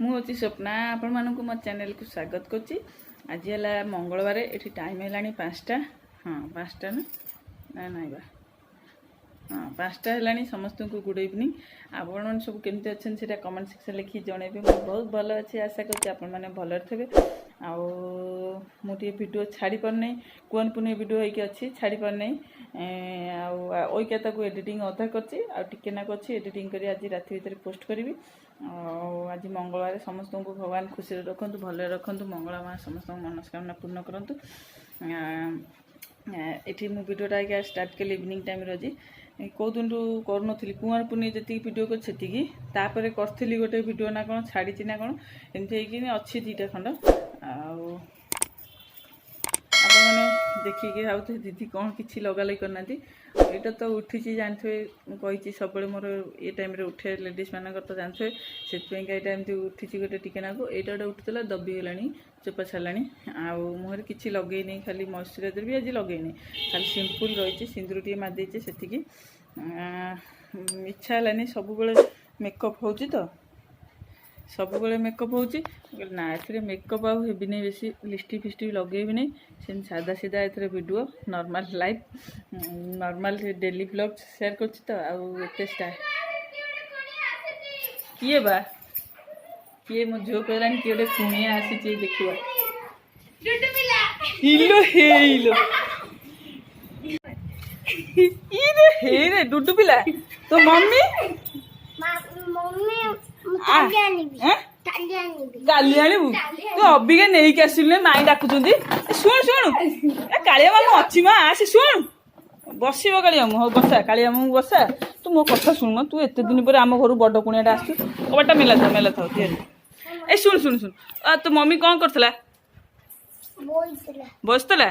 मुझे स्वप्ना आपण मानक मो चैनल को स्वागत करुच्ची। आज है मंगलवार, ये टाइम है 5टा। हाँ 5टा ना ना बा हाँ 5टा है। समस्त को गुड इवनिंग। आपण सब केमती अच्छे से कमेंट सेक्शन लिखी जनइबे। मुझे बहुत भल अच्छे, आशा करें भल थे। मुझे वीडियो छाड़ी पारना, कुआन पुनी वीडियो होगी अच्छी छाड़ी पारना। आइका ताको एडिटिंग अधा करके नाक अच्छी एडिटिंग कर आज रात भर पोस्ट करी। आज मंगलवार, समस्त को भगवान खुशी रखु, भल रखु, मंगला माँ समस्त मनस्कामना पूर्ण करूँ। ये मु वीडियोटा आगे स्टार्ट कली इवनिंग टाइम आज कौ दिन करूनी कुआर पुनी जी वीडियो कर तापर करी गोटे वीडियो ना कौन छाड़ी ना कौन एमती अच्छी 2टा खंड मैंने देखिए आउे दीदी कौन किसी लगा लगी करना। यहाँ तो उठी जानते कही सब मोर ये टाइम उठे लेडीज मान तो जानते से एमती उठी गोटे टिके नाकू यहाँ गोटे उठूला दबीगला चोपा छाड़ा। मुहर किसी लगे खाली मॉइस्चराइजर भी आज लगे खाली सिंपल रही सिंदूर टे मारिदे से इच्छा है सब मेकअप हो तो सब मेकअप हो ना ए मेकअप आउ हेबी नहीं बेसी लिपस्टिक फिस्टिक लगेबी नहीं से सादा सीधा a video normal life normal daily blog share करछि तो आते स्टार किए बा किए मो झो कहला कि गोटे कुणिया आसी देखा हिलो हेलो हे डुडू पिला तो मम्मी गाली आणबू तू अबिका नहीं आसिलु माई डाकुच शुण शुण कालिया मामू अच्छी माँ आसे शुण बस कालिया मामू हाँ बसा कालिया मामू बसा तू मो कथा शुण तू एत दिन पर आम घर बड़ कुणिया आसु कबाटा मेला था ए शुण शुण शुण तो मम्मी कौन करथला बसतला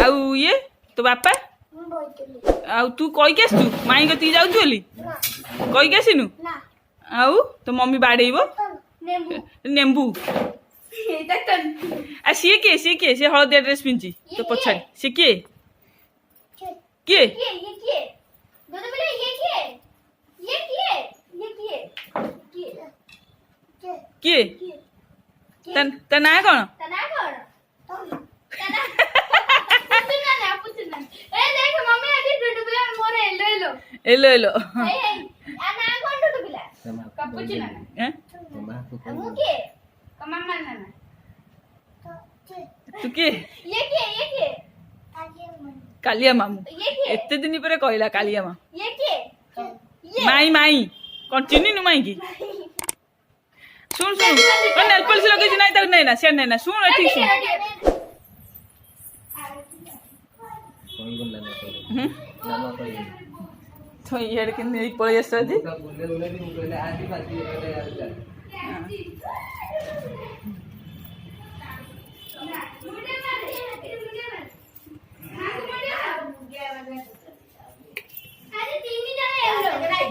आउ ये तो बापा आउ तू कहीकि आसु माई गति जाऊँ बोली कहीकि आसिनु आउ तो मम्मी बाड़ेब नेम्बू आ सी किए सी हलदिया ड्रेस पिंची तो पछाड़ी सी किए किए किए ता ना कौन एलो एलो तू किए कालिया मामू एते दिन पर कहला कालिया माँ माई माई कौन चिन्ह नु माई की शुण शुण नेल पॉलिश लगे नहीं ना से नहीं ना शुण ठीक शुण तो ये नहीं पड़े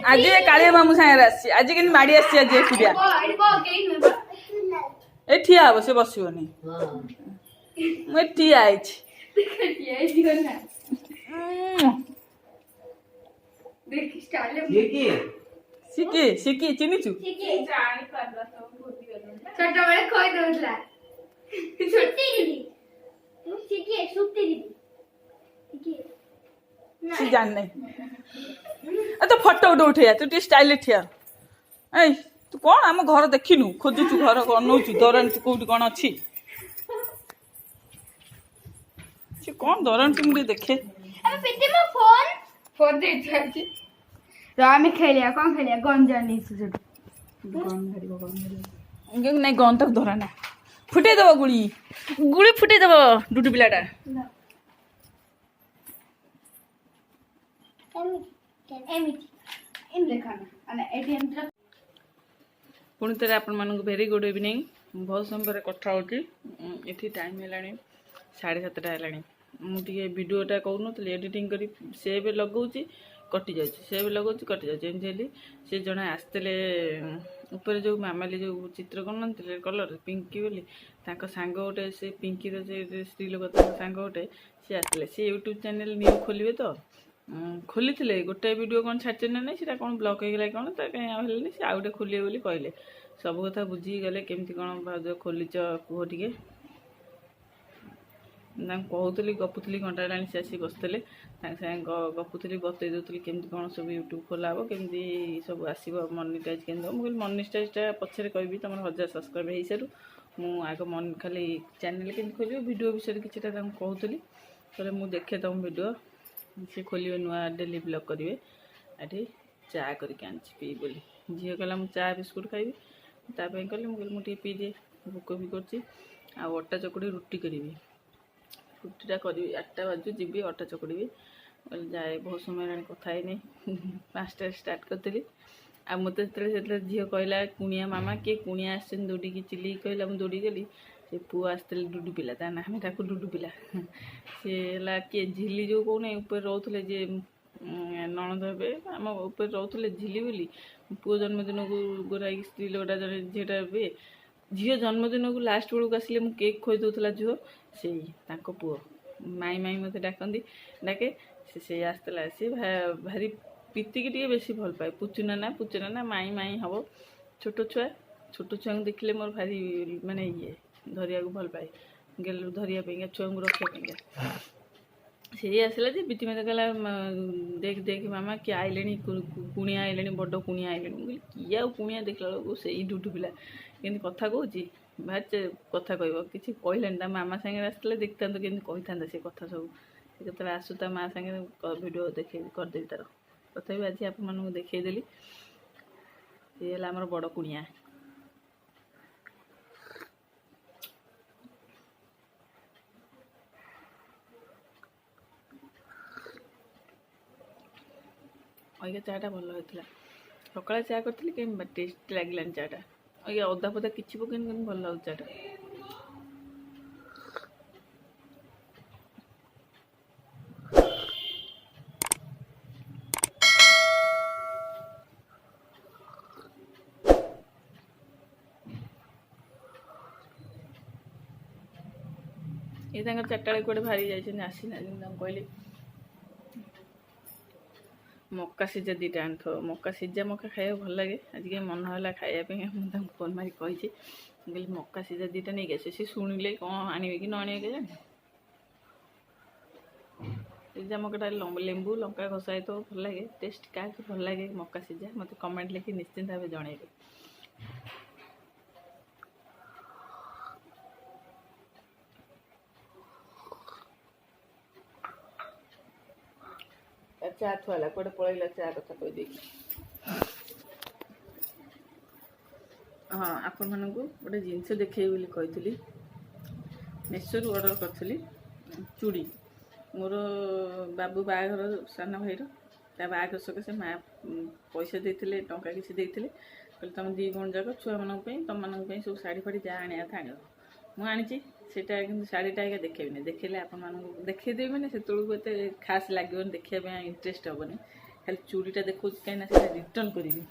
आज कालिया मामू सागर आज कि माड़ी आज एकुटिया ए ठिया हम से बसनी मुझे ठिया सिकी चिन्हिचु जान नहीं तो फोटो उठे उठे तू टे स्टाइल ठिया ए तू कौन आम घर देखिनु खोजुचु घर अनौचु दौरान कौटी कौन अच्छी कौन दौरान तुम देखे फोन आम खेलिया कौन खेलिया गंजा नहीं नहीं गन तक धरा ना फुटे दब गुड़ी गुड़ी फुटे दब डुडू पिलाटा पुणी थे आपण मानक भेरी गुड इवनिंग। बहुत समय पर कथा होती टाइम है 7:30 है मुझे वीडियोटा करूनी एडिटिंग कर सेव लगौची कटि जा सेव लगौची कटि जा सी जड़े आसते ऊपर जो मामाली जो चित्र कर कलर पिंकी बोली सांग गोटे से पिंकी स्त्री लोक सांग गोटे सी आसते सी यूट्यूब चैनल न्यू खोलिए तो खोली गोटे वीडियो कौन छाड़ी ना नहीं कौन ब्लॉक हो गला कौन तो कहीं सी आउ गोटे खोलिए बोली कहले ସବୁ କଥା ବୁଝିକି ଗଲେ କେମିତି କ'ଣ ଭାଉଜ ଖୋଲିଛ କୁହ ଟିକେ। ତାଙ୍କୁ କହୁଥିଲି ଗପୁଥିଲି ଘଣ୍ଟା ହେଲାଣି ସେ ଆସି ବସିଥିଲେ ତାଙ୍କ ସାଙ୍ଗେ ଗପୁଥିଲି ବତେଇ ଦେଉଥିଲି କେମିତି କ'ଣ ସବୁ ୟୁଟ୍ୟୁବ୍ ଖୋଲା ହେବ କେମିତି ସବୁ ଆସିବ ମନିଟାଇଜ୍ କେମିତି ହେବ। ମୁଁ କହିଲି ମନିଟାଇଜ୍ଟା ପଛରେ କହିବି ତୁମର 1000 ସବସ୍କ୍ରାଇବ୍ ହେଇସାରୁ ମୁଁ ଆଗ ଖାଲି ଚ୍ୟାନେଲ୍ କେମିତି ଖୋଲିବ ଭିଡ଼ିଓ ବିଷୟରେ କିଛିଟା ତାଙ୍କୁ କହୁଥିଲି। କହିଲେ ମୁଁ ଦେଖେ ତୁମ ଭିଡ଼ିଓ ସେ ଖୋଲିବେ ନୂଆ ଡେଲି ବ୍ଲଗ୍ କରିବେ। ଏଠି ଚା କରିକି ଆଣିଛି ପିଇ ବୋଲି। ଝିଅ କହିଲା ମୁଁ ଚା ବିସ୍କୁଟ୍ ଖାଇବି ତା ପାଇଁ କଲି। ମୁଁ କହିଲି ମୁଁ ଟିକେ ପିଇଦିଏ ଭୋକ ବି କରୁଛି। ଆଉ ଅଟା ଚକୁଡ଼ି ରୁଟି କରିବି ରୁଟିଟା କରିବି 8ଟା ବାଜୁ ଯିବି ଅଟା ଚକୁଡ଼ିବି। ଯାଏ ବହୁତ ସମୟ ହେଲାଣି କଥା ହେଇନି 5ଟାରେ ଷ୍ଟାର୍ଟ କରିଥିଲି। ଆଉ ମୋତେ ସେତେବେଳେ ଝିଅ କହିଲା କୁଣିଆ ମାମା କିଏ କୁଣିଆ ଆସିଛନ୍ତି ଦୌଡ଼ିକି ଚିଲିକି କହିଲା ମୁଁ ଦୌଡ଼ିକି ଗଲି। ସେ ପୁଅ ଆସିଥିଲେ ଡୁଡୁ ପିଲା ତା ନା ଆମେ ତାକୁ ଡୁଡୁ ପିଲା। ସେ ହେଲା କିଏ ଝିଲି ଯେଉଁ କହୁନି ଉପରେ ରହୁଥିଲେ ଯେ ନଣନ୍ଦ ହେବେ ଆମ ଉପରେ ରହୁଥିଲେ ଝିଲି ବୋଲି। ପୁଅ ଜନ୍ମଦିନକୁ ଗୋରାଇକି ସ୍ତ୍ରୀ ଲୋକଟା ଜଣେ ଝିଅଟା ଏବେ ଝିଅ ଜନ୍ମଦିନକୁ ଲାଷ୍ଟ ବେଳକୁ ଆସିଲେ ମୁଁ କେକ୍ ଖୋଇ ଦେଉଥିଲା ଝିଅ ସେଇ ତାଙ୍କ ପୁଅ ମାଇଁ ମାଇଁ ମୋତେ ଡାକେ ସେଇ ଆସିଥିଲା। ସେ ଭାରି ପିତିକି ଟିକେ ବେଶୀ ଭଲ ପାଏ ପୁଚୁନା ନା ମାଇଁ ମାଇଁ ହେବ। ଛୋଟ ଛୁଆଙ୍କୁ ଦେଖିଲେ ମୋର ଭାରି ମାନେ ଇଏ ଧରିବାକୁ ଭଲ ପାଏ ଧରିବା ପାଇଁକା ଛୁଆଙ୍କୁ ରଖିବା ପାଇଁକା। ସେଇ ଆସିଲା ଯେ ବିତି ମୋତେ କହିଲା ଦେଖ ମାମା କିଏ ଆଇଲେଣି କୁଣିଆ ଆଇଲେଣି ବଡ଼ କୁଣିଆ ଆଇଲେଣି। ମୁଁ କହିଲି କିଏ ଆଉ କୁଣିଆ ଦେଖିଲା ବେଳକୁ ସେଇ ଡୁଡୁ ପିଲା କେମିତି କଥା କହୁଛି ଭାରି କଥା କହିବ କିଛି କହିଲାନି। ତା ମାମା ସାଙ୍ଗରେ ଆସିଥିଲେ ଦେଖିଥାନ୍ତୁ କେମିତି କହିଥାନ୍ତା ସେ କଥା ସବୁ। ସେ କେତେବେଳେ ଆସୁ ତା ମା ସାଙ୍ଗରେ ଭିଡ଼ିଓ କରିଦେବି ତାର। ତଥାପି ଆଜି ଆପଣମାନଙ୍କୁ ଦେଖେଇଦେଲି। ସିଏ ହେଲା ଆମର ବଡ଼ କୁଣିଆ। ଅଇକା ଚା'ଟା ଭଲ ହେଇଥିଲା। ସକାଳେ ଚା' କରିଥିଲି କେମିତି ଟେଷ୍ଟ ଲାଗିଲାନି ଚା'ଟା। ଅଇକା ଅଦା ଫଦା କିଛି ପକେଇନି କିନ୍ତୁ ଭଲ ଲାଗୁଛି ଚା'ଟା। ଏ ତାଙ୍କର 4ଟା ବେଳେ କୁଆଡ଼େ ବାହାରି ଯାଇଛନ୍ତି ଆସିନାହାନ୍ତି। ମୁଁ ତାଙ୍କୁ କହିଲି ମକା ସିଝା 2ଟା ଆଣିଥିବ। ମକା ଖାଇବାକୁ ଭଲ ଲାଗେ। ଆଜି କାହିଁ ମନ ହେଲା ଖାଇବା ପାଇଁ ମୁଁ ତାଙ୍କୁ ଫୋନ୍ ମାରି କହିଛି। ମୁଁ କହିଲି ମକା ସିଝା 2ଟା ନେଇକି ଆସିବେ। ସେ ଶୁଣିଲେ କ'ଣ ଆଣିବେ କି ନ ଆଣିବେ କେଜାଣି। ସିଝା ମକାଟା ଲେମ୍ବୁ ଲଙ୍କା ଘଷା ହେଇଥିବ ଭଲ ଲାଗେ। ଟେଷ୍ଟ କାହାକୁ ଭଲ ଲାଗେ ମକା ସିଝା ମୋତେ କମେଣ୍ଟ ଲେଖି ନିଶ୍ଚିନ୍ତ ଭାବେ ଜଣାଇବେ। ଚା ଥୁଆ ହେଲା କୁଆଡ଼େ ପଳେଇଲା ଚା କଥା କହିଦେଇକି। ହଁ ଆପଣମାନଙ୍କୁ ଗୋଟେ ଜିନିଷ ଦେଖେଇବି ବୋଲି କହିଥିଲି। ମେସୋରୁ ଅର୍ଡ଼ର କରିଥିଲି ଚୁଡ଼ି। ମୋର ବାବୁ ବାହାଘର ସାନ ଭାଇର ତା ବାହାଘର ସକାଶେ ମା ପଇସା ଦେଇଥିଲେ ଟଙ୍କା କିଛି ଦେଇଥିଲେ। କହିଲେ ତୁମ 2 ଭଉଣୀ ଯାକ ଛୁଆମାନଙ୍କ ପାଇଁ ତୁମମାନଙ୍କ ପାଇଁ ସବୁ ଶାଢ଼ୀ ଫାଢ଼ୀ ଯାହା ଆଣିବା କଥା ଆଣିବ। ମୁଁ ଆଣିଛି ସେଇଟା କିନ୍ତୁ ଶାଢ଼ୀଟା ଆଜ୍ଞା ଦେଖେଇବିନି। ଦେଖେଇଲେ ଆପଣମାନଙ୍କୁ ଦେଖେଇଦେବି ମାନେ ସେତେବେଳକୁ ଏତେ ଖାସ୍ ଲାଗିବନି ଦେଖିବା ପାଇଁ ଇଣ୍ଟରେଷ୍ଟ ହେବନି। ଖାଲି ଚୁଡ଼ିଟା ଦେଖାଉଛି କାହିଁକିନା ସେଇଟା ରିଟର୍ଣ୍ଣ କରିବି।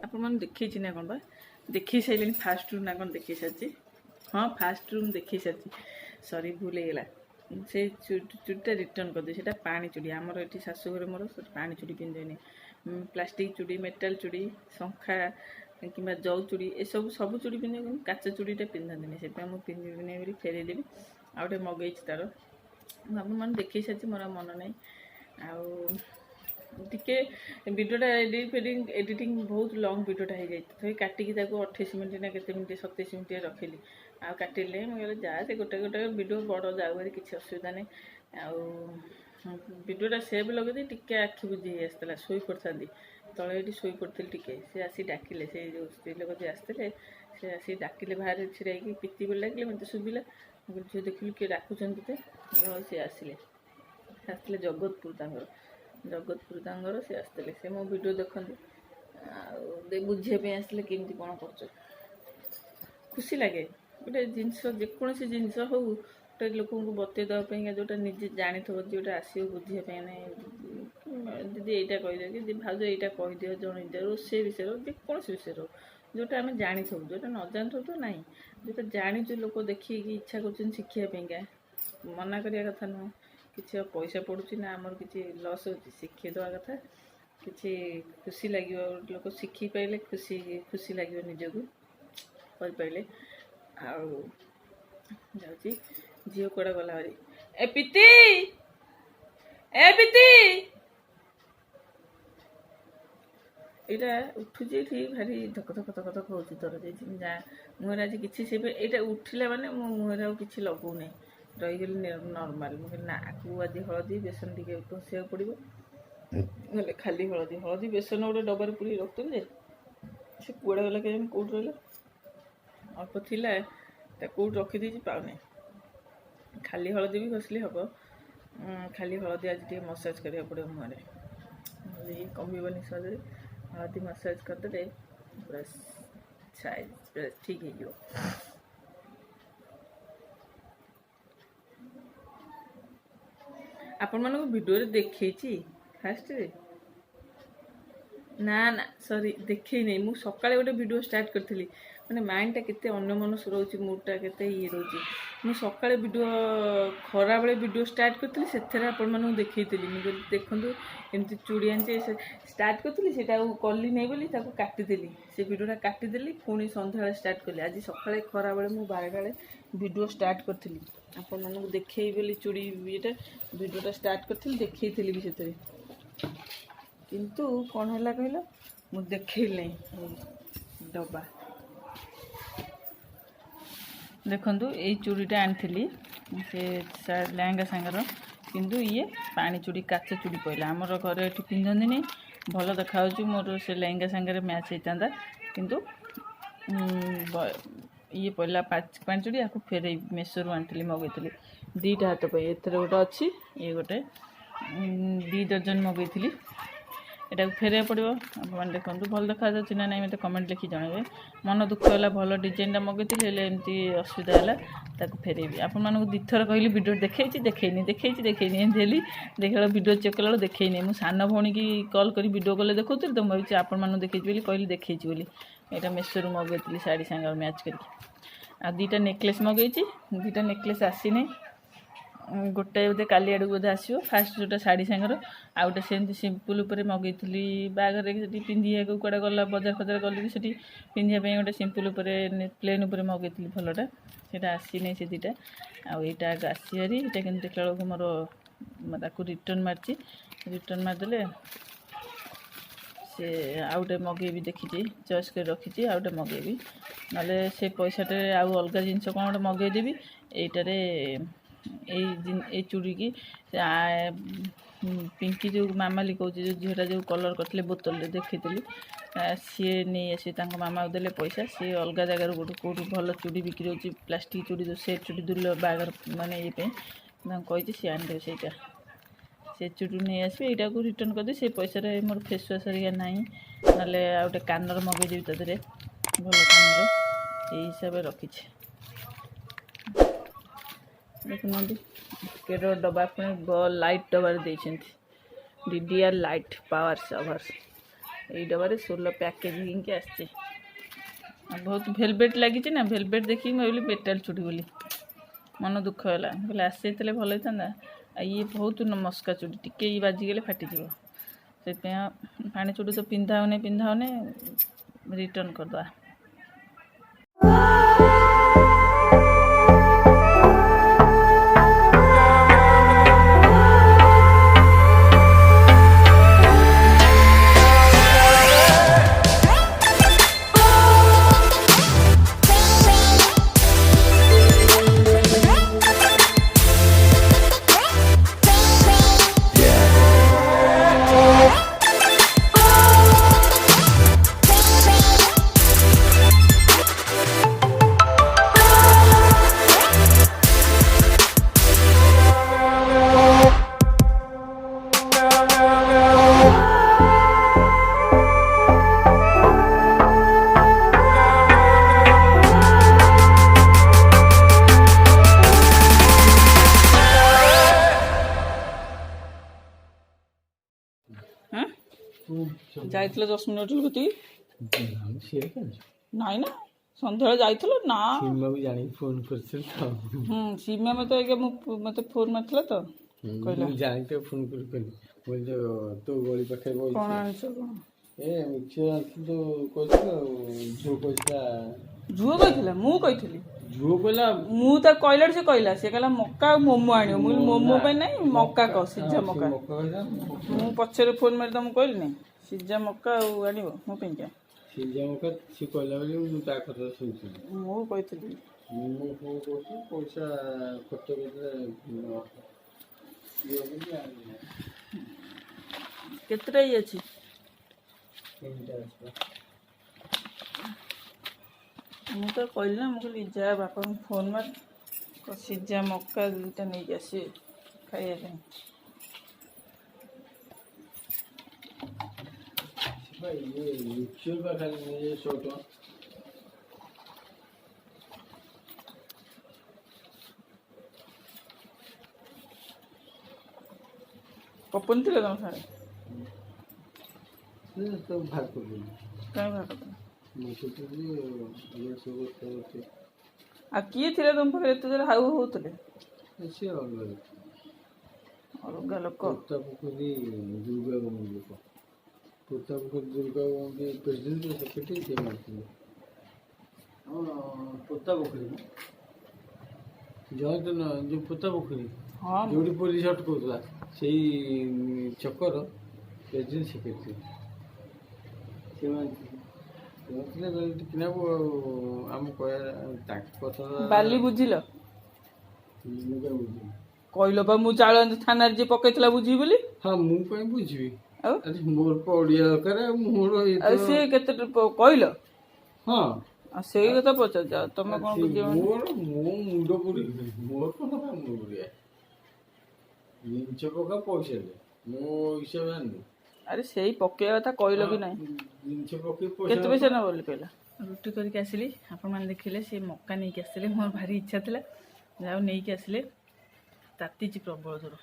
ଆପଣମାନେ ଦେଖେଇଛି ନା କ'ଣ ବା ଦେଖେଇ ସାରିଲେଣି ଫାଷ୍ଟ ରୁମ୍ ନା କ'ଣ ଦେଖେଇ ସାରିଛି। ହଁ ଫାଷ୍ଟ ରୁମ୍ ଦେଖେଇ ସାରିଛି ସରି ଭୁଲ ହେଇଗଲା। ସେ ଚୁଡ଼ିଟା ରିଟର୍ଣ୍ଣ କରିଦେବି। ସେଇଟା ପାଣି ଚୁଡ଼ି ଆମର ଏଠି ଶାଶୁଘରେ ମୋର ପାଣି ଚୁଡ଼ି ପିନ୍ଧେନି। ପ୍ଲାଷ୍ଟିକ୍ ଚୁଡ଼ି ମେଟାଲ୍ ଚୁଡ଼ି ଶଙ୍ଖା କିମ୍ବା ଜଉ ଚୁଡ଼ି ସବୁ ଚୁଡ଼ି ପିନ୍ଧେ କିନ୍ତୁ କାଚ ଚୁଡ଼ିଟା ପିନ୍ଧନ୍ତିନି। ସେଥିପାଇଁ ମୁଁ ପିନ୍ଧିବିନି ବୋଲି ଫେରେଇଦେବି। ଆଉ ଗୋଟେ ମଗେଇଛି ତାର ମୁଁ ଆପଣମାନେ ଦେଖେଇ ସାରିଛି ମୋର ଆଉ ମନ ନାହିଁ। ଆଉ ଟିକେ ଭିଡ଼ିଓଟା ଏଡ଼ିଟିଂ ବହୁତ ଲଙ୍ଗ୍ ଭିଡ଼ିଓଟା ହେଇଯାଇଛି। ତଥାପି କାଟିକି ତାକୁ 28 ମିନିଟ୍ ନା କେତେ ମିନିଟ୍ 27 ମିନିଟ୍ ରଖିଲି। ଆଉ କାଟିଲେ ମୁଁ କହିଲି ଯା ସେ ଗୋଟେ ଭିଡ଼ିଓ ବଡ଼ ଯାଉ ଭାରି କିଛି ଅସୁବିଧା ନାହିଁ। ଆଉ ଭିଡ଼ିଓଟା ସେଭ୍ ଲଗେଇଦେଇ ଟିକେ ଆଖି ବୁଜି ହେଇ ଆସିଥିଲା ଶୋଇପଡ଼ିଥାନ୍ତି। ତଳେ ଏଠି ଶୋଇପଡ଼ିଥିଲି ଟିକେ। ସେ ଆସି ଡାକିଲେ ସେ ଯେଉଁ ସ୍ତ୍ରୀ ଲୋକ ଯିଏ ଆସିଥିଲେ ସେ ଆସି ଡାକିଲେ ବାହାରେ ଛିଡ଼ା ହେଇକି ପିତି ବୋଲି ଡାକିଲେ ମୋତେ ଶୁଭିଲା। ମୁଁ ଝିଅ ଦେଖିଲୁ କିଏ ଡାକୁଛନ୍ତି ତୋତେ। ସେ ଆସିଲେ ଜଗତପୁର ତାଙ୍କର ସେ ଆସିଥିଲେ। ସେ ମୋ ଭିଡ଼ିଓ ଦେଖନ୍ତି ଆଉ ବୁଝିବା ପାଇଁ ଆସିଥିଲେ କେମିତି କ'ଣ କରୁଛ। ଖୁସି ଲାଗେ ଗୋଟେ ଜିନିଷ ଯେକୌଣସି ଜିନିଷ ହଉ ଗୋଟେ ଲୋକଙ୍କୁ ବତେଇ ଦେବା ପାଇଁକା ଯେଉଁଟା ନିଜେ ଜାଣିଥିବ ଯେଉଁଟା ଆସିବ ବୁଝିବା ପାଇଁ ନାହିଁ। ଦିଦି ଏଇଟା କହିଦିଅ କି ଭାଉଜ ଏଇଟା କହିଦିଅ ଜଣେଇଦିଅ ରୋଷେଇ ବିଷୟରେ ଯେକୌଣସି ବିଷୟରେ ହଉ ଯେଉଁଟା ଆମେ ଜାଣିଥିବୁ ଯେଉଁଟା ନ ଜାଣିଥିବୁ ତ ନାହିଁ। ଯେଉଁଟା ଜାଣିଛୁ ଲୋକ ଦେଖିକି ଇଚ୍ଛା କରୁଛନ୍ତି ଶିଖିବା ପାଇଁକା ମନା କରିବା କଥା ନୁହଁ। କିଛି ପଇସା ପଡ଼ୁଛି ନା ଆମର କିଛି ଲସ୍ ହେଉଛି ଶିଖେଇ ଦେବା କଥା। କିଛି ଖୁସି ଲାଗିବ, ଲୋକ ଶିଖି ପାଇଲେ ଖୁସି ଲାଗିବ ନିଜକୁ କରିପାରିଲେ। ଆଉ ଯାଉଛି ଝିଅ କୁଆଡ଼େ ଗଲା ଭାରି। ଏ ପିତି ଏଇଟା ଉଠୁଛି ଏଠି ଭାରି ଧକ ଧକ ଧକ ଧକ ହେଉଛି ଦରଜ ଯା ମୁହଁରେ ଆଜି କିଛି ସେ ଏଇଟା ଉଠିଲା ମାନେ ମୋ ମୁହଁରେ ଆଉ କିଛି ଲଗାଉନାହିଁ, ରହିଗଲି ନର୍ମାଲ। ମୁଁ କହିଲି ନା ଆକୁ ଆଜି ହଳଦୀ ବେସନ ଟିକେ ଘଷିବାକୁ ପଡ଼ିବ, ନହେଲେ ଖାଲି ହଳଦୀ ବେସନ ଗୋଟେ ଡବାରେ ପୁରେଇ ରଖୁଥିଲି ଯେ ସେ କୁଆଡ଼େ ଗଲା କେଜାଣି, କେଉଁଠି ରହିଲା, ଅଳ୍ପ ଥିଲା ତାକୁ କେଉଁଠି ରଖିଦେଇଛି ପାଉନାହିଁ। ଖାଲି ହଳଦୀ ବି ଘଷିଲେ ହେବ, ଖାଲି ହଳଦୀ ଆଜି ଟିକେ ମସାଜ କରିବାକୁ ପଡ଼ିବ ମୁହଁରେ, ନହେଲେ କମିବନି ସହଜରେ। ହଳଦୀ ମସାଜ କରିଦେଲେ ପୁରା ସାଇଜ୍ ପୁରା ଠିକ୍ ହେଇଯିବ। ଆପଣମାନଙ୍କୁ ଭିଡ଼ିଓରେ ଦେଖେଇଛି ଫାଷ୍ଟରେ, ନା ସରି ଦେଖେଇ ନାହିଁ। ମୁଁ ସକାଳେ ଗୋଟେ ଭିଡ଼ିଓ ଷ୍ଟାର୍ଟ କରିଥିଲି, ମାନେ ମାଇଣ୍ଡଟା କେତେ ଅନ୍ୟମନସ୍କ ରହୁଛି, ମୁଡ଼ଟା କେତେ ଇଏ ରହୁଛି। ମୁଁ ସକାଳେ ଭିଡ଼ିଓ ଖରାବେଳେ ଭିଡ଼ିଓ ଷ୍ଟାର୍ଟ କରିଥିଲି, ସେଥିରେ ଆପଣମାନଙ୍କୁ ଦେଖେଇଥିଲି। ମୁଁ କହିଲି ଦେଖନ୍ତୁ ଏମିତି ଚୁଡ଼ି ଆଣିଛି ଷ୍ଟାର୍ଟ କରିଥିଲି, ସେଇଟା ଆଉ କଲି ନାହିଁ ବୋଲି ତାକୁ କାଟିଦେଲି, ସେ ଭିଡ଼ିଓଟା କାଟିଦେଲି, ପୁଣି ସନ୍ଧ୍ୟାବେଳେ ଷ୍ଟାର୍ଟ କଲି। ଆଜି ସକାଳେ ଖରାବେଳେ ମୁଁ 12ଟା ବେଳେ ଭିଡ଼ିଓ ଷ୍ଟାର୍ଟ କରିଥିଲି, ଆପଣମାନଙ୍କୁ ଦେଖେଇ ବୋଲି ଚୁଡ଼ି ଇଏଟା ଭିଡ଼ିଓଟା ଷ୍ଟାର୍ଟ କରିଥିଲି, ଦେଖେଇଥିଲି ବି ସେଥିରେ। କିନ୍ତୁ କ'ଣ ହେଲା କହିଲ, ମୁଁ ଦେଖେଇଲି ନାହିଁ ଡବା। ଦେଖନ୍ତୁ ଏଇ ଚୁଡ଼ିଟା ଆଣିଥିଲି ସେ ଲେହେଙ୍ଗା ସାଙ୍ଗର, କିନ୍ତୁ ଇଏ ପାଣି ଚୁଡ଼ି କାଚ ଚୁଡ଼ି ପଡ଼ିଲା। ଆମର ଘରେ ଏଠି ପିନ୍ଧନ୍ତିନି, ଭଲ ଦେଖାହେଉଛି, ମୋର ସେ ଲେହେଙ୍ଗା ସାଙ୍ଗରେ ମ୍ୟାଚ୍ ହେଇଥାନ୍ତା, କିନ୍ତୁ ଇଏ ପଡ଼ିଲା ପାଣି ଚୁଡ଼ି। ଆକୁ ଫେରେଇ ମେସୋରୁ ଆଣିଥିଲି, ମଗେଇଥିଲି 2ଟା ହାତ ପାଇଁ। ଏଥିରେ ଗୋଟେ ଅଛି, ଇଏ ଗୋଟେ 2 ଡଜନ ମଗେଇଥିଲି। ଏଟାକୁ ଫେରେଇବାକୁ ପଡ଼ିବ। ଆପଣମାନେ ଦେଖନ୍ତୁ ଭଲ ଦେଖାଯାଉଛି ନା ନାହିଁ ମୋତେ କମେଣ୍ଟ ଲେଖି ଜଣାଇବେ। ମନ ଦୁଃଖ ହେଲା, ଭଲ ଡିଜାଇନଟା ମଗେଇଥିଲି, ହେଲେ ଏମିତି ଅସୁବିଧା ହେଲା, ତାକୁ ଫେରେଇବି। ଆପଣମାନଙ୍କୁ 2 ଥର କହିଲି ଭିଡ଼ିଓ ଦେଖେଇଛି ଦେଖେଇନି ଏମିତି ହେଲି, ଦେଖିଲା ଭିଡ଼ିଓ ଚେକ୍ କଲାବେଳକୁ ଦେଖେଇନି। ମୁଁ ସାନ ଭଉଣୀକି କଲ୍ କରି ଭିଡ଼ିଓ କଲେ ଦେଖାଉଥିଲି ତ, ମୁଁ ଭାବିଛି ଆପଣମାନଙ୍କୁ ଦେଖେଇଛି ବୋଲି କହିଲି, ଦେଖେଇଛି ବୋଲି। ଏଇଟା ମେସୋରୁ ମଗେଇଥିଲି ଶାଢ଼ୀ ସାଙ୍ଗରେ ମ୍ୟାଚ୍ କରିକି। ଆଉ 2ଟା ନେକଲେସ୍ ମଗେଇଛି, 2ଟା ନେକଲେସ୍ ଆସିନି, ଗୋଟେ ବୋଧେ କାଲି ଆଡ଼କୁ ବୋଧେ ଆସିବ। ଫାଷ୍ଟ ଯେଉଁଟା ଶାଢ଼ୀ ସାଙ୍ଗର, ଆଉ ଗୋଟେ ସେମିତି ସିମ୍ପଲ୍ ଉପରେ ମଗେଇଥିଲି ବାହାଘରରେ ସେଠି ପିନ୍ଧିବାକୁ, କୁଆଡ଼େ ଗଲା ବଜାର ଫଜାର ଗଲି ବି ସେଠି ପିନ୍ଧିବା ପାଇଁ ଗୋଟେ ସିମ୍ପଲ୍ ଉପରେ ପ୍ଲେନ୍ ଉପରେ ମଗେଇଥିଲି ଭଲଟା, ସେଇଟା ଆସିନି ସେ 2ଟା। ଆଉ ଏଇଟା ଆଗ ଆସିବାରି, ଏଇଟା କିନ୍ତୁ ଦେଖିଲା ବେଳକୁ ମୋର ତାକୁ ରିଟର୍ନ ମାରିଛି, ରିଟର୍ନ ମାରିଦେଲେ ସେ ଆଉ ଗୋଟେ ମଗେଇବି, ଦେଖିଛି ଚଏସ୍ କରି ରଖିଛି, ଆଉ ଗୋଟେ ମଗେଇବି, ନହେଲେ ସେ ପଇସାଟାରେ ଆଉ ଅଲଗା ଜିନିଷ କ'ଣ ଗୋଟେ ମଗେଇଦେବି। ଏଇଟାରେ ଏଇ ଚୁଡ଼ିକି ପିଙ୍କି ଯେଉଁ ମାମାଲି କହୁଛି, ଯେଉଁ ଝିଅଟା ଯେଉଁ କଲର୍ କରିଥିଲେ ବୋତଲରେ ଦେଖେଇଥିଲି, ସିଏ ନେଇ ଆସି ତାଙ୍କ ମାମାକୁ ଦେଲେ ପଇସା। ସିଏ ଅଲଗା ଜାଗାରୁ କେଉଁଠୁ ଭଲ ଚୁଡ଼ି ବିକ୍ରି ହେଉଛି, ପ୍ଲାଷ୍ଟିକ୍ ଚୁଡ଼ି, ଯେଉଁ ସେଟ୍ ଚୁଡ଼ି ଦୁଲ ବାହାଘର ମାନେ ଇଏ ପାଇଁ, ତାଙ୍କୁ କହିଛି ସିଏ ଆଣିଦେବେ ସେଇଟା। ସେ ଚୁଡ଼ି ନେଇ ଆସିବେ, ଏଇଟାକୁ ରିଟର୍ନ କରିଦେବି। ସେ ପଇସାରେ ମୋର ଫେସ୍ ୱାଶ୍ ହେରିକା ନାହିଁ, ନହେଲେ ଆଉ ଗୋଟେ କାନର ମଗେଇଦେବି ତା ଦେହରେ, ଭଲ କାନର, ଏଇ ହିସାବରେ ରଖିଛି। ଦେଖୁନାହାନ୍ତି କେଡ଼େ ଡବା, ପୁଣି ଲାଇଟ୍ ଡବାରେ ଦେଇଛନ୍ତି, DDR ଲାଇଟ୍ ପାୱାର ସଭର୍ସ। ଏଇ ଡବାରେ 16 ପ୍ୟାକେଜ ହେଇକି ଆସିଛି। ଆଉ ବହୁତ ଭେଲଭେଟ୍ ଲାଗିଛି ନା, ଭେଲଭେଟ୍ ଦେଖିକି ମୁଁ ଭାବିଲି ମେଟାଲ ଚୁଡ଼ି ବୋଲି, ମନ ଦୁଃଖ ହେଲା। ମୁଁ କହିଲି ଆସିଯାଇଥିଲେ ଭଲ ହେଇଥାନ୍ତା। ଆଉ ଇଏ ବହୁତ ମସ୍କା ଚୁଡ଼ି, ଟିକେ ଇଏ ବାଜିଗଲେ ଫାଟିଯିବ, ସେଥିପାଇଁ ପାଣି ଚୁଡ଼ି ତ ପିନ୍ଧା ହଉନି, ରିଟର୍ନ କରିଦେବା। ଯାଇଥିଲ 10 ମିନିଟ୍ କତି ନାଇଁ ନା, ସନ୍ଧ୍ୟାବେଳେ ଯାଇଥିଲ ନା, ସୀମା ମତେ ଫୋନ୍ ମାରିଥିଲା ତ, କହିଲା ଜାଣିତେ ଫୋନ୍ କରି ମୁଁ ଯୋଉ ତୋ ଗଳି ପାଖରେ କ'ଣ ବଇଛି ଆଣିଛ କ'ଣ? ଏ ମିକ୍ସଚର ଆଣିଥିଲି ଯୋଉ କହିଥିଲା ଝିଅ କହିଥିଲା ଝୁଅ କହିଥିଲା, ମୁଁ କହିଥିଲି। ଝିଅ କହିଲା ମୁଁ ତାକୁ କହିଲାଠୁ ସେ କହିଲା, ସେ କହିଲା ମକା ଆଉ ମୋମୋ ଆଣିବ। ମୁଁ କହିଲି ମୋମୋ ପାଇଁ ନାହିଁ, ମକା କହ, ସିଝା ମକା। ମକା କହିଲା ମୁଁ ପଛରେ ଫୋନ୍ ମାରି ତମକୁ କହିଲିନି, ସିଝା ମକା ଆଉ ଆଣିବ ମୋ ପାଇଁକା। ସିଝା ମକା ସେ କହିଲା ବୋଲି ମୁଁ ତା କଥା ଶୁଣିଥିଲି। ମୁଁ କହିଥିଲି। ମୁଁ କଣ କହୁଛି ପଇସା ଖର୍ଚ୍ଚ କରିଥିଲେ ଇଏ ବୋଲି ଆଣିଲି। କେତେଟା ଇଏ ଅଛି? 3ଟା ଆସିବ। ମୁଁ ତ କହିଲି ନା, ମୁଁ କହିଲି ଯା ବାପାଙ୍କୁ ଫୋନ୍ ମାର, ସିଝା ମକା 2ଟା ନେଇକି ଆସିବେ ଖାଇବା ପାଇଁ। ଇଏ ମିକ୍ସଚର ବା ଖାଲି ନେଇ 100 ଟଙ୍କା। ପପନ ଥିଲା ତମ ସାଙ୍ଗେ? ସବୁ ଭାଗ କରିଦେଲି। କାହିଁ ବାହାର କରିଦେଲ? ମୁଁ କହୁଥିଲି ଇଏ ସବୁ କରୁଛି ଆଉ କିଏ ଥିଲା ତମ ପାଖରେ ଏତେ ଜୋରେ ହାଉ ହଉଥିଲେ? ସିଏ ଅଲଗା ଅଲଗା ଲୋକ। ପୋତା ପୋଖରୀ ଦୁର୍ଗା ବନ୍ଧୁ ଲୋକ। ପୋତା ପୋଖରୀ ଦୁର୍ଗା ବନ୍ଧୁ ପ୍ରେସିଡେଣ୍ଟ ସେକ୍ରେଟାରୀ ସେ ମାରିଥିଲେ। ପୋତା ପୋଖରୀ ଜୟନ୍ତ ଯେଉଁ ପୋତା ପୋଖରୀ ହଁ ଯେଉଁଠି ପୋଲିସ ଅଟକାଉଥିଲା ସେଇ ଛକର ପ୍ରେସିଡେଣ୍ଟ ସେକ୍ରେଟାରୀ ସେମାନେ ଥିଲେ କିନାକୁ ଆଉ ଆମ କହିବା ତାଙ୍କ କଥା ବାଲି ବୁଝିଲ? ମୁଁ କାହିଁ ବୁଝିବି? କହିଲ ବା ମୁଁ ଚାଉଳ ଥାନାରେ ଯିଏ ପକେଇଥିଲା ବୁଝିବି ବୋଲି। ହଁ ମୁଁ କାହିଁ ବୁଝିବି? ଆଉ ଆରେ ମୋର ପଡ଼ିଆ ଦରକାର ଆଉ ମୋର ଆଉ ସିଏ କେତେ କହିଲ? ହଁ ଆଉ ସେଇ କଥା ପଚାରୁଛ, ଆଉ ତମେ କ'ଣ ବୁଝିବ? ମୋର ମୋ ମୁଣ୍ଡ ପୁଡ଼ିବି ମୋର କ'ଣ ମୁଣ୍ଡ ପୁଡ଼ିଆ ଜିନିଷ ପକା ପଇସା ଦେ ମୋ ହିସାବ ଜାଣିନି। ଆରେ ସେଇ ପକେଇବା କଥା କହିଲ କି ନାହିଁ? ଜିନିଷ ପକେଇ କେତେ ପଇସା ନେବ ବୋଲି କହିଲା? ରୁଟି କରିକି ଆସିଲି, ଆପଣମାନେ ଦେଖିଲେ ସେ ମକା ନେଇକି ଆସିଥିଲେ। ମୋର ଭାରି ଇଚ୍ଛା ଥିଲା, ଯାଉ ନେଇକି ଆସିଲେ। ତାତିଛି ପ୍ରବଳ ଜୋର,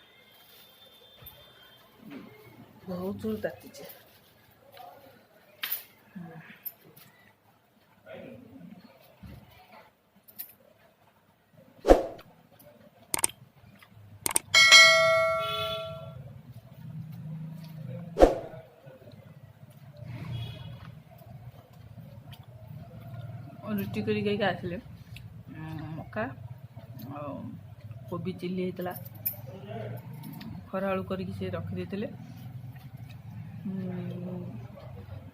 ବହୁତ ଜୋର ତାତିଛି। ରୁଟି କରିକି ଆସିଲେ, ମକା ଆଉ କୋବି ଚିଲି ହେଇଥିଲା, ଖରାବେଳୁ କରିକି ସେ ରଖିଦେଇଥିଲେ।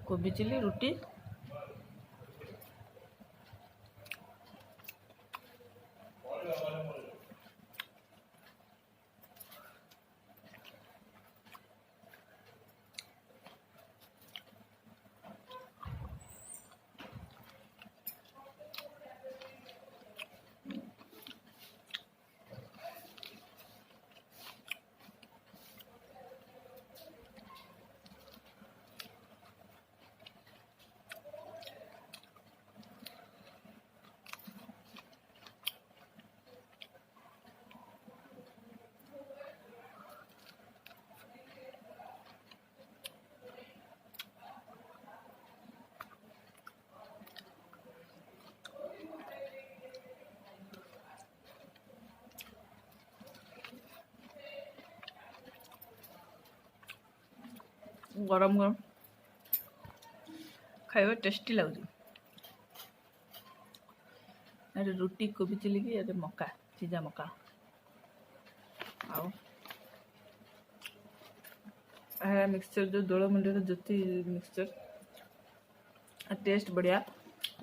କୋବି ଚିଲି ରୁଟି ଗରମ ଗରମ ଖାଇବା ଟେଷ୍ଟି ଲାଗୁଛି। ଆରେ ରୁଟି କୋବି ଚିଲିକି ଆରେ ମକା, ସିଝା ମକା ଆଉ ମିକ୍ସଚର जो ଦୋଳମୁଣ୍ଡିର ଜ୍ୟୋତି ମିକ୍ସଚର टेस्ट बढ़िया।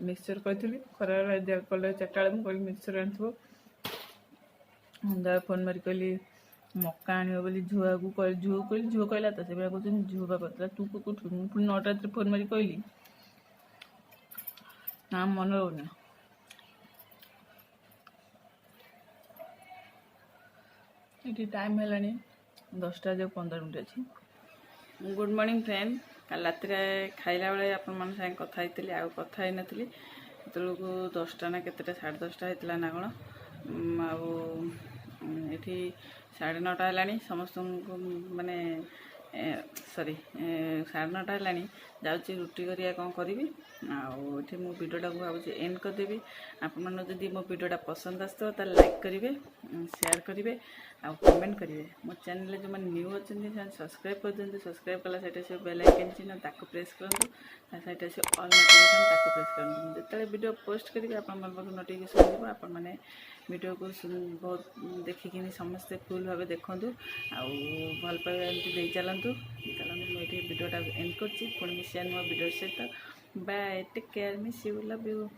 मिक्सचर कही खराबे कले 4टा बेले मुझे मिक्सचर आनिथो हंदा फोन मारी कहली मक्का आनिब बोली झुआ को कह झुआ कहली झुआ कहला तो से कहते झुआ बाबा तू को पुणी 9टा फोन मारी कहली ना मन रोनी ये टाइम है 10टा जो 15 मिनट अच्छी। गुड मॉर्निंग फ्रेंड कल रात खाइला बेले आपण मान संग कथा होती आउ कथा ही नथली को 10टा ना केतेटा 10:30 होता ना कौन आठी 9:30 है समस्त माने सॉरी 9:30 है जाऊँगी रुटी करिया कौन करी आठी मो भिडियोटा को भावुँ एंड करदेवी। आपन जदि मो भिडियोटा पसंद आसो तो लाइक करेंगे, शेयर करेंगे आ कमेंट करेंगे। मो चैनल जो मैंने न्यू अच्छे सब्सक्राइब कर दिखाँ, सब्सक्राइब कला सैटा से बेल आइकन चिन्ह ताको प्रेस करूँ, सैटा से ऑल नोटिफिकेशन ताको प्रेस करूँ। जिते वीडियो पोस्ट करेंगे आप नोटिफिकेशन देव। आपण मैंने वीडियो को बहुत देखिकी समस्ते फुल भाव देखूँ आउ भल पाइबा एमती दे चलतु मुझे वीडियोटा एंड कर पुणी मिसिया नुआ वीडियो सहित। Bye, take care, miss you, love you.